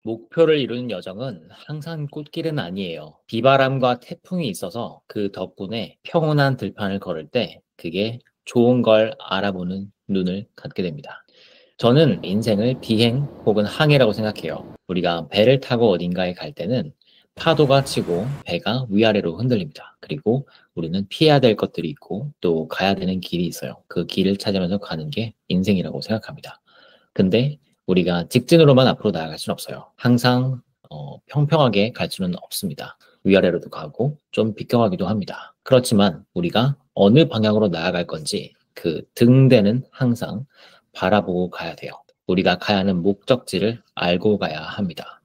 목표를 이루는 여정은 항상 꽃길은 아니에요. 비바람과 태풍이 있어서 그 덕분에 평온한 들판을 걸을 때 그게 좋은 걸 알아보는 눈을 갖게 됩니다. 저는 인생을 비행 혹은 항해라고 생각해요. 우리가 배를 타고 어딘가에 갈 때는 파도가 치고 배가 위아래로 흔들립니다. 그리고 우리는 피해야 될 것들이 있고 또 가야 되는 길이 있어요. 그 길을 찾으면서 가는 게 인생이라고 생각합니다. 근데 우리가 직진으로만 앞으로 나아갈 수는 없어요. 항상 평평하게 갈 수는 없습니다. 위아래로도 가고 좀 비껴가기도 합니다. 그렇지만 우리가 어느 방향으로 나아갈 건지 그 등대는 항상 바라보고 가야 돼요. 우리가 가야 하는 목적지를 알고 가야 합니다.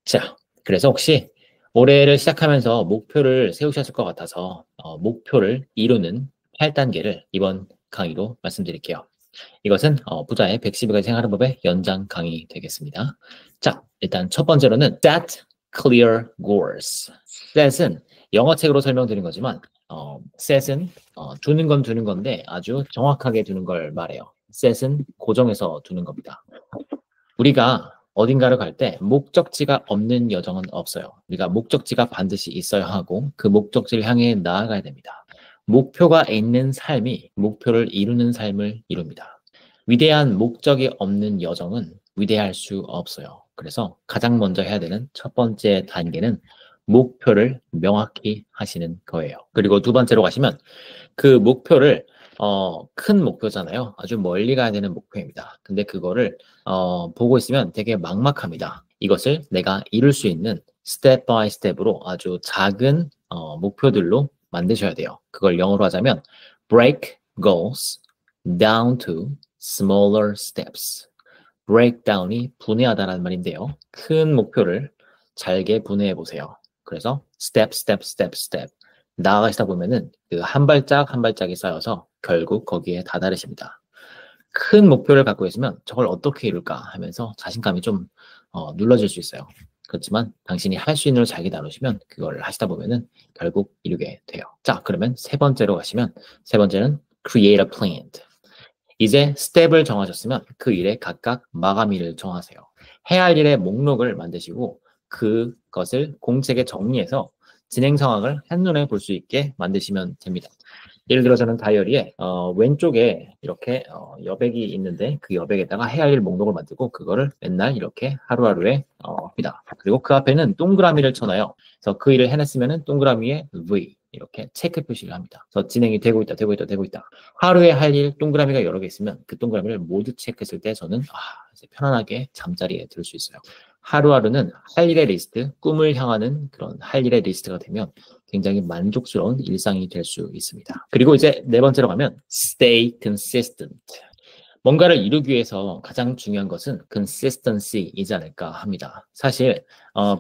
자, 그래서 혹시 올해를 시작하면서 목표를 세우셨을 것 같아서 목표를 이루는 8단계를 이번 강의로 말씀드릴게요. 이것은 부자의 112가지 생활하는 법의 연장 강의 되겠습니다. 자, 일단 첫 번째로는 set clear goals. set은 영어책으로 설명드린 거지만 set은 두는 건 두는 건데 아주 정확하게 두는 걸 말해요. set은 고정해서 두는 겁니다. 우리가 어딘가를 갈 때 목적지가 없는 여정은 없어요. 우리가 목적지가 반드시 있어야 하고 그 목적지를 향해 나아가야 됩니다. 목표가 있는 삶이 목표를 이루는 삶을 이룹니다. 위대한 목적이 없는 여정은 위대할 수 없어요. 그래서 가장 먼저 해야 되는 첫 번째 단계는 목표를 명확히 하시는 거예요. 그리고 두 번째로 가시면 그 목표를 큰 목표잖아요. 아주 멀리 가야 되는 목표입니다. 근데 그거를 보고 있으면 되게 막막합니다. 이것을 내가 이룰 수 있는 스텝 바이 스텝으로 아주 작은 목표들로 만드셔야 돼요. 그걸 영어로 하자면 break goals down to smaller steps. breakdown이 분해하다라는 말인데요. 큰 목표를 잘게 분해해 보세요. 그래서 step 나아가시다 보면은 그 한 발짝 한 발짝이 쌓여서 결국 거기에 다다르십니다. 큰 목표를 갖고 있으면 저걸 어떻게 이룰까 하면서 자신감이 좀 눌러질 수 있어요. 그렇지만 당신이 할 수 있는 걸 잘게 나누시면 그걸 하시다 보면은 결국 이루게 돼요. 자, 그러면 세 번째로 가시면 세 번째는 create a plan. 이제 스텝을 정하셨으면 그 일에 각각 마감일을 정하세요. 해야 할 일의 목록을 만드시고 그것을 공책에 정리해서 진행 상황을 한눈에 볼 수 있게 만드시면 됩니다. 예를 들어 저는 다이어리에 왼쪽에 이렇게 여백이 있는데 그 여백에다가 해야 할 일 목록을 만들고 그거를 맨날 이렇게 하루하루에 합니다. 그리고 그 앞에는 동그라미를 쳐놔요. 그래서 그 일을 해냈으면은 동그라미에 V 이렇게 체크 표시를 합니다. 그래서 진행이 되고 있다. 하루에 할 일 동그라미가 여러 개 있으면 그 동그라미를 모두 체크했을 때 저는 이제 편안하게 잠자리에 들 수 있어요. 하루하루는 할 일의 리스트, 꿈을 향하는 그런 할 일의 리스트가 되면 굉장히 만족스러운 일상이 될 수 있습니다. 그리고 이제 네 번째로 가면 stay consistent. 뭔가를 이루기 위해서 가장 중요한 것은 consistency이지 않을까 합니다. 사실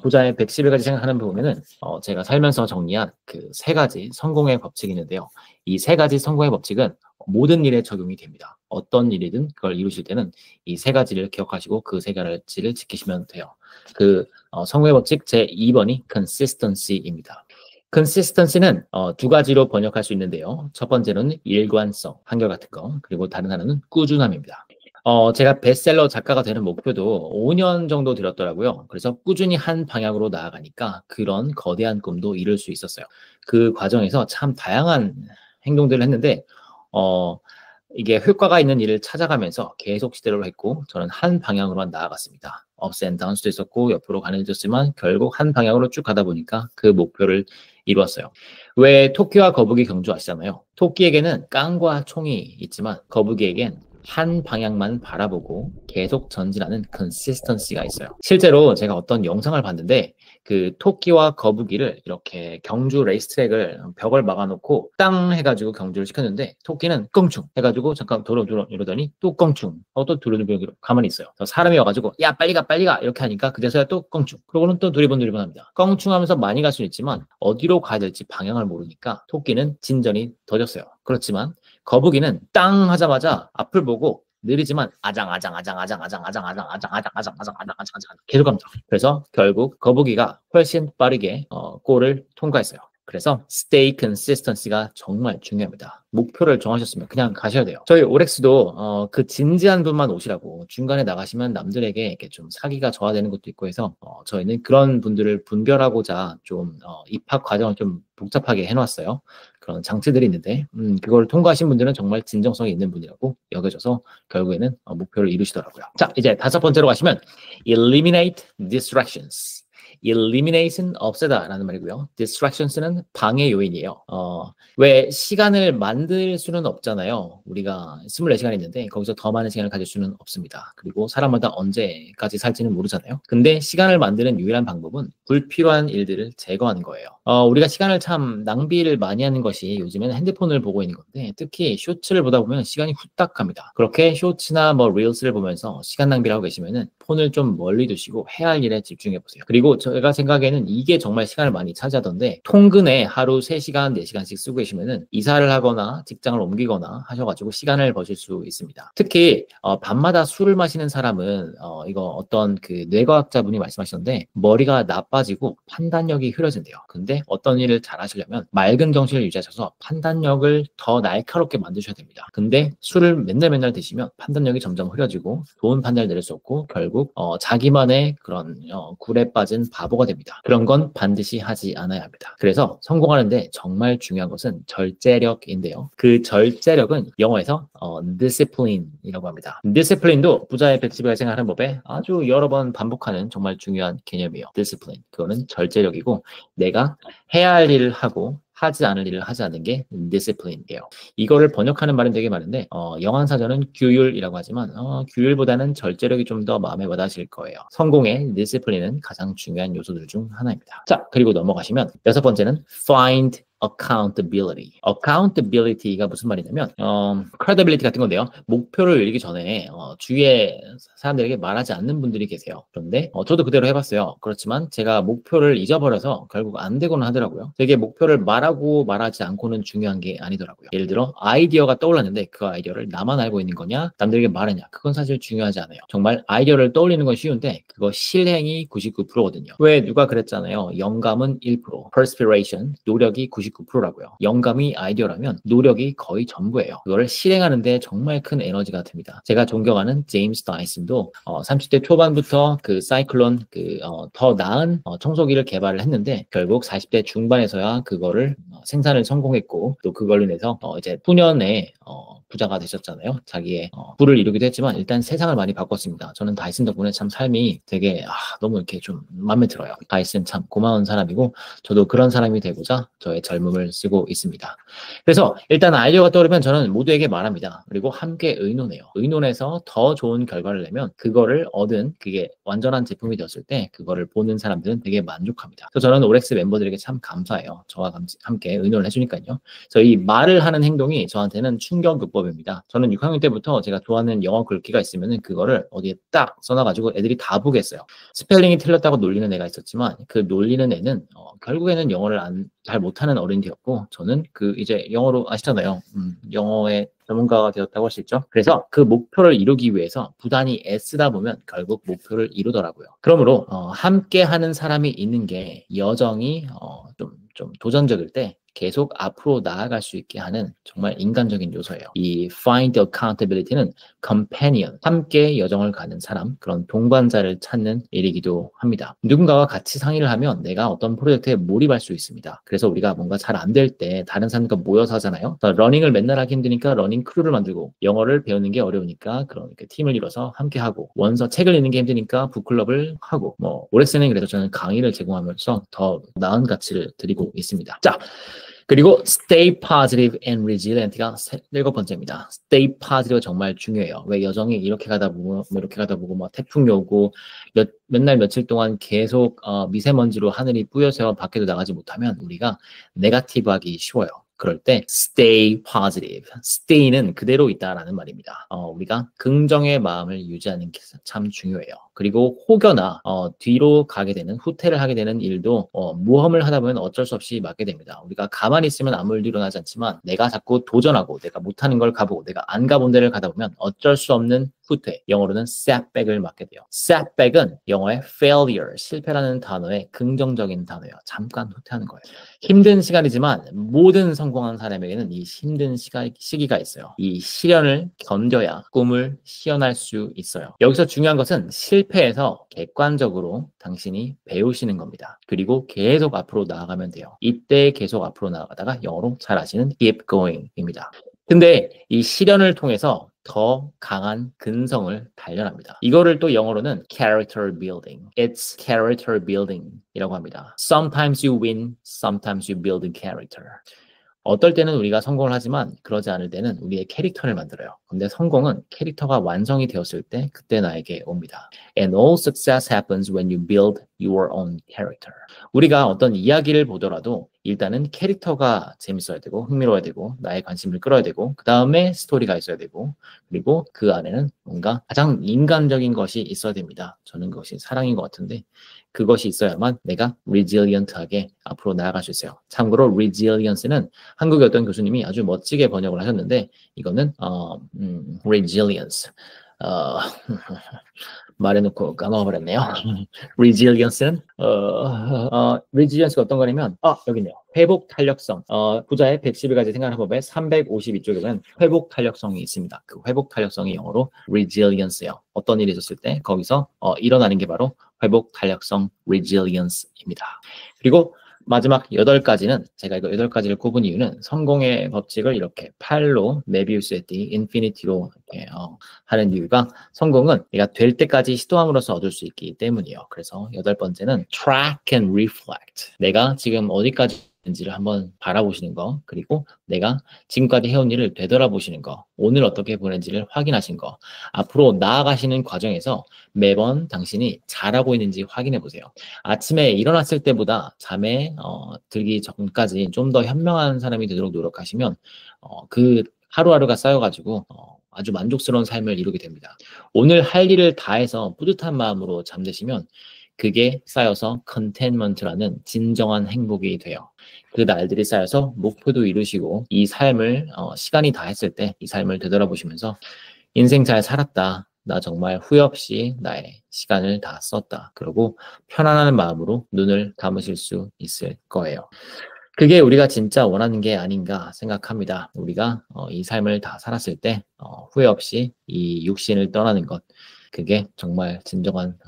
부자의 111가지 생각하는 부 보면은 제가 살면서 정리한 그 세 가지 성공의 법칙이 있는데요. 이 세 가지 성공의 법칙은 모든 일에 적용이 됩니다. 어떤 일이든 그걸 이루실 때는 이 세 가지를 기억하시고 그 세 가지를 지키시면 돼요. 그 성공의 법칙 제 2번이 consistency입니다. consistency는 두 가지로 번역할 수 있는데요. 첫 번째로는 일관성, 한결같은 거, 그리고 다른 하나는 꾸준함입니다. 제가 베스트셀러 작가가 되는 목표도 5년 정도 들었더라고요. 그래서 꾸준히 한 방향으로 나아가니까 그런 거대한 꿈도 이룰 수 있었어요. 그 과정에서 참 다양한 행동들을 했는데 이게 효과가 있는 일을 찾아가면서 계속 시도를 했고 저는 한 방향으로만 나아갔습니다. 업스 앤 다운스도 있었고 옆으로 가는 있었지만 결국 한 방향으로 쭉 가다 보니까 그 목표를 이루었어요. 왜 토끼와 거북이 경주 아시잖아요. 토끼에게는 깡과 총이 있지만 거북이에겐 한 방향만 바라보고 계속 전진하는 consistency가 있어요. 실제로 제가 어떤 영상을 봤는데 그 토끼와 거북이를 이렇게 경주 레이스트랙을 벽을 막아놓고 땅 해가지고 경주를 시켰는데 토끼는 껑충 해가지고 잠깐 도로 이러더니 또 껑충 또 두루두루 가만히 있어요. 사람이 와가지고 야 빨리 가 이렇게 하니까 그제서야 또 껑충 그러고는 또 두리번 합니다. 껑충 하면서 많이 갈 수는 있지만 어디로 가야 될지 방향을 모르니까 토끼는 진전이 더뎠어요. 그렇지만 거북이는 땅 하자마자 앞을 보고 느리지만 아장 계속 갑니다. 그래서 결국 거북이가 훨씬 빠르게 골을 통과했어요. 그래서 stay consistency가 정말 중요합니다. 목표를 정하셨으면 그냥 가셔야 돼요. 저희 오렉스도 그 진지한 분만 오시라고 중간에 나가시면 남들에게 이렇게 좀 사기가 저하되는 것도 있고 해서 저희는 그런 분들을 분별하고자 좀 입학 과정을 좀 복잡하게 해놨어요. 그런 장치들이 있는데 그걸 통과하신 분들은 정말 진정성이 있는 분이라고 여겨져서 결국에는 목표를 이루시더라고요. 자, 이제 5번째로 가시면 eliminate distractions. eliminate은 없애다라는 말이고요. distractions는 방해 요인이에요. 왜 시간을 만들 수는 없잖아요. 우리가 24시간 있는데 거기서 더 많은 시간을 가질 수는 없습니다. 그리고 사람마다 언제까지 살지는 모르잖아요. 근데 시간을 만드는 유일한 방법은 불필요한 일들을 제거하는 거예요. 우리가 시간을 참 낭비를 많이 하는 것이 요즘에는 핸드폰을 보고 있는 건데 특히 쇼츠를 보다 보면 시간이 후딱 갑니다. 그렇게 쇼츠나 뭐 릴스를 보면서 시간 낭비를 하고 계시면은 폰을 좀 멀리 두시고 해야 할 일에 집중해 보세요. 그리고 제가 생각에는 이게 정말 시간을 많이 차지하던데 통근에 하루 3시간, 4시간씩 쓰고 계시면은 이사를 하거나 직장을 옮기거나 하셔가지고 시간을 버실 수 있습니다. 특히 밤마다 술을 마시는 사람은 이거 어떤 그 뇌과학자분이 말씀하셨는데 머리가 나빠지고 판단력이 흐려진대요. 근데 어떤 일을 잘 하시려면 맑은 정신을 유지하셔서 판단력을 더 날카롭게 만드셔야 됩니다. 근데 술을 맨날 드시면 판단력이 점점 흐려지고 좋은 판단을 내릴 수 없고 결국 자기만의 그런 굴에 빠진 바보가 됩니다. 그런 건 반드시 하지 않아야 합니다. 그래서 성공하는데 정말 중요한 것은 절제력인데요. 그 절제력은 영어에서 discipline이라고 합니다. discipline도 부자의 100집에 생활하는 법에 아주 여러 번 반복하는 정말 중요한 개념이에요. discipline. 그거는 절제력이고 내가 해야 할 일을 하고 하지 않을 일을 하지 않는 게 discipline이에요. 이거를 번역하는 말은 되게 많은데 영한사전은 규율이라고 하지만 규율보다는 절제력이 좀 더 마음에 와닿으실 거예요. 성공의 discipline은 가장 중요한 요소들 중 하나입니다. 자, 그리고 넘어가시면 6번째는 find accountability. accountability가 무슨 말이냐면 credibility 같은 건데요. 목표를 이루기 전에 주위에 사람들에게 말하지 않는 분들이 계세요. 그런데 저도 그대로 해봤어요. 그렇지만 제가 목표를 잊어버려서 결국 안 되고는 하더라고요. 되게 목표를 말하고 말하지 않고는 중요한 게 아니더라고요. 예를 들어 아이디어가 떠올랐는데 그 아이디어를 나만 알고 있는 거냐 남들에게 말하냐 그건 사실 중요하지 않아요. 정말 아이디어를 떠올리는 건 쉬운데 그거 실행이 99%거든요. 왜 누가 그랬잖아요. 영감은 1%, perspiration, 노력이 99%라고요. 영감이 아이디어라면 노력이 거의 전부예요. 그거를 실행하는데 정말 큰 에너지가 듭니다. 제가 존경하는 제임스 다이슨도 30대 초반부터 그 사이클론 더 나은 청소기를 개발을 했는데 결국 40대 중반에서야 그거를 생산을 성공했고 또 그걸로 인해서 이제 후년에 부자가 되셨잖아요. 자기의 부를 이루기도 했지만 일단 세상을 많이 바꿨습니다. 저는 다이슨 덕분에 참 삶이 되게 너무 이렇게 좀 마음에 들어요. 다이슨 참 고마운 사람이고 저도 그런 사람이 되고자 저의 젊음을 쓰고 있습니다. 그래서 일단 아이디어가 떠오르면 저는 모두에게 말합니다. 그리고 함께 의논해요. 의논해서 더 좋은 결과를 내면 그거를 얻은 그게 완전한 제품이 되었을 때 그거를 보는 사람들은 되게 만족합니다. 그래서 저는 오렉스 멤버들에게 참 감사해요. 저와 함께 의논을 해주니까요. 그래서 이 말을 하는 행동이 저한테는 충격요법입니다. 저는 6학년 때부터 제가 좋아하는 영어 글귀가 있으면 그거를 어디에 딱 써놔가지고 애들이 다 보겠어요. 스펠링이 틀렸다고 놀리는 애가 있었지만 그 놀리는 애는 결국에는 영어를 잘 못하는 어른이 되었고 저는 이제 영어로 아시잖아요. 영어의 전문가가 되었다고 할 수 있죠. 그래서 그 목표를 이루기 위해서 부단히 애쓰다 보면 결국 목표를 이루더라고요. 그러므로 함께 하는 사람이 있는 게 여정이 좀 도전적일 때 계속 앞으로 나아갈 수 있게 하는 정말 인간적인 요소예요. 이 find accountability는 companion, 함께 여정을 가는 사람, 그런 동반자를 찾는 일이기도 합니다. 누군가와 같이 상의를 하면 내가 어떤 프로젝트에 몰입할 수 있습니다. 그래서 우리가 뭔가 잘 안 될 때 다른 사람들과 모여서 하잖아요. 러닝을 맨날 하기 힘드니까 러닝 크루를 만들고 영어를 배우는 게 어려우니까 그런 팀을 이뤄서 함께 하고 원서 책을 읽는 게 힘드니까 북클럽을 하고 오렉스는 그래서 저는 강의를 제공하면서 더 나은 가치를 드리고 있습니다. 자, 그리고 stay positive and resilient가 7번째입니다. stay positive가 정말 중요해요. 왜 여정이 이렇게 가다 보고 태풍이 오고 맨날 며칠 동안 계속 미세먼지로 하늘이 뿌여서 밖에도 나가지 못하면 우리가 네거티브하기 쉬워요. 그럴 때 stay positive, stay는 그대로 있다라는 말입니다. 우리가 긍정의 마음을 유지하는 게 참 중요해요. 그리고 혹여나 뒤로 가게 되는 후퇴를 하게 되는 일도 모험을 하다 보면 어쩔 수 없이 맞게 됩니다. 우리가 가만히 있으면 아무 일도 일어나지 않지만 내가 자꾸 도전하고 내가 못하는 걸 가보고 내가 안 가본 데를 가다 보면 어쩔 수 없는 후퇴, 영어로는 setback을 맞게 돼요. setback은 영어의 failure, 실패라는 단어의 긍정적인 단어예요. 잠깐 후퇴하는 거예요. 힘든 시간이지만 모든 성공한 사람에게는 이 힘든 시기가 있어요. 이 시련을 견뎌야 꿈을 시현할 수 있어요. 여기서 중요한 것은 실패에서 객관적으로 당신이 배우시는 겁니다. 그리고 계속 앞으로 나아가면 돼요. 이때 계속 앞으로 나아가다가 영어로 잘 아시는 keep going입니다. 근데 이 시련을 통해서 더 강한 근성을 단련합니다. 이거를 또 영어로는 character building. It's character building 이라고 합니다. Sometimes you win, sometimes you build character. 어떨 때는 우리가 성공을 하지만 그러지 않을 때는 우리의 캐릭터를 만들어요. 근데 성공은 캐릭터가 완성이 되었을 때 그때 나에게 옵니다. And all success happens when you build your own character. 우리가 어떤 이야기를 보더라도 일단은 캐릭터가 재밌어야 되고 흥미로워야 되고 나의 관심을 끌어야 되고 그 다음에 스토리가 있어야 되고 그리고 그 안에는 뭔가 가장 인간적인 것이 있어야 됩니다. 저는 그것이 사랑인 것 같은데 그것이 있어야만 내가 resilient하게 앞으로 나아갈 수 있어요. 참고로 resilience는 한국의 어떤 교수님이 아주 멋지게 번역을 하셨는데 이거는 resilience 말해놓고 까먹어버렸네요. resilience는 resilience가 어떤 거냐면 여기 있네요. 회복 탄력성. 부자의 111가지 생활 법의 352쪽에 보면 회복 탄력성이 있습니다. 그 회복 탄력성이 영어로 resilience예요. 어떤 일이 있었을 때 거기서 일어나는 게 바로 회복 탄력성 resilience입니다. 그리고 마지막 8가지는 제가 이거 8가지를 꼽은 이유는 성공의 법칙을 이렇게 8로 메비우스의 띠, 인피니티로 이렇게 하는 이유가 성공은 내가 될 때까지 시도함으로써 얻을 수 있기 때문이에요. 그래서 8번째는 track and reflect. 내가 지금 어디까지 인지를 한번 바라보시는 거, 그리고 내가 지금까지 해온 일을 되돌아보시는 거, 오늘 어떻게 보낸지를 확인하신 거, 앞으로 나아가시는 과정에서 매번 당신이 잘하고 있는지 확인해 보세요. 아침에 일어났을 때보다 잠에 들기 전까지 좀 더 현명한 사람이 되도록 노력하시면 그 하루하루가 쌓여가지고 아주 만족스러운 삶을 이루게 됩니다. 오늘 할 일을 다 해서 뿌듯한 마음으로 잠드시면 그게 쌓여서 컨텐먼트라는 진정한 행복이 돼요. 그 날들이 쌓여서 목표도 이루시고 이 삶을 시간이 다 했을 때 이 삶을 되돌아보시면서 인생 잘 살았다. 나 정말 후회 없이 나의 시간을 다 썼다. 그리고 편안한 마음으로 눈을 감으실 수 있을 거예요. 그게 우리가 진짜 원하는 게 아닌가 생각합니다. 우리가 이 삶을 다 살았을 때 후회 없이 이 육신을 떠나는 것, 그게 정말 진정한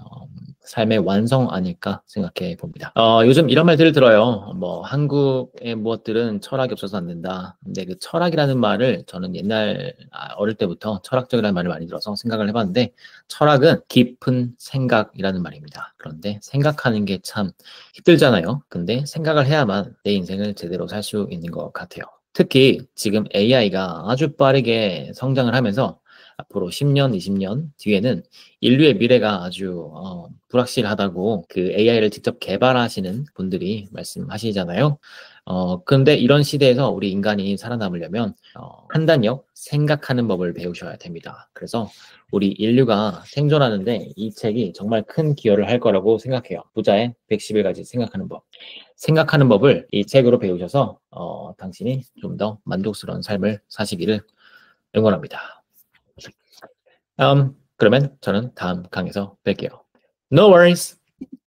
삶의 완성 아닐까 생각해 봅니다. 요즘 이런 말들을 들어요. 뭐 한국의 무엇들은 철학이 없어서 안 된다. 근데 그 철학이라는 말을 저는 옛날 어릴 때부터 철학적이라는 말을 많이 들어서 생각을 해봤는데 철학은 깊은 생각이라는 말입니다. 그런데 생각하는 게 참 힘들잖아요. 근데 생각을 해야만 내 인생을 제대로 살 수 있는 것 같아요. 특히 지금 AI가 아주 빠르게 성장을 하면서 앞으로 10년, 20년 뒤에는 인류의 미래가 아주 불확실하다고 그 AI를 직접 개발하시는 분들이 말씀하시잖아요. 근데 이런 시대에서 우리 인간이 살아남으려면 판단력, 생각하는 법을 배우셔야 됩니다. 그래서 우리 인류가 생존하는데 이 책이 정말 큰 기여를 할 거라고 생각해요. 부자의 111가지 생각하는 법. 생각하는 법을 이 책으로 배우셔서 당신이 좀 더 만족스러운 삶을 사시기를 응원합니다. 그러면 저는 다음 강에서 뵐게요. No worries.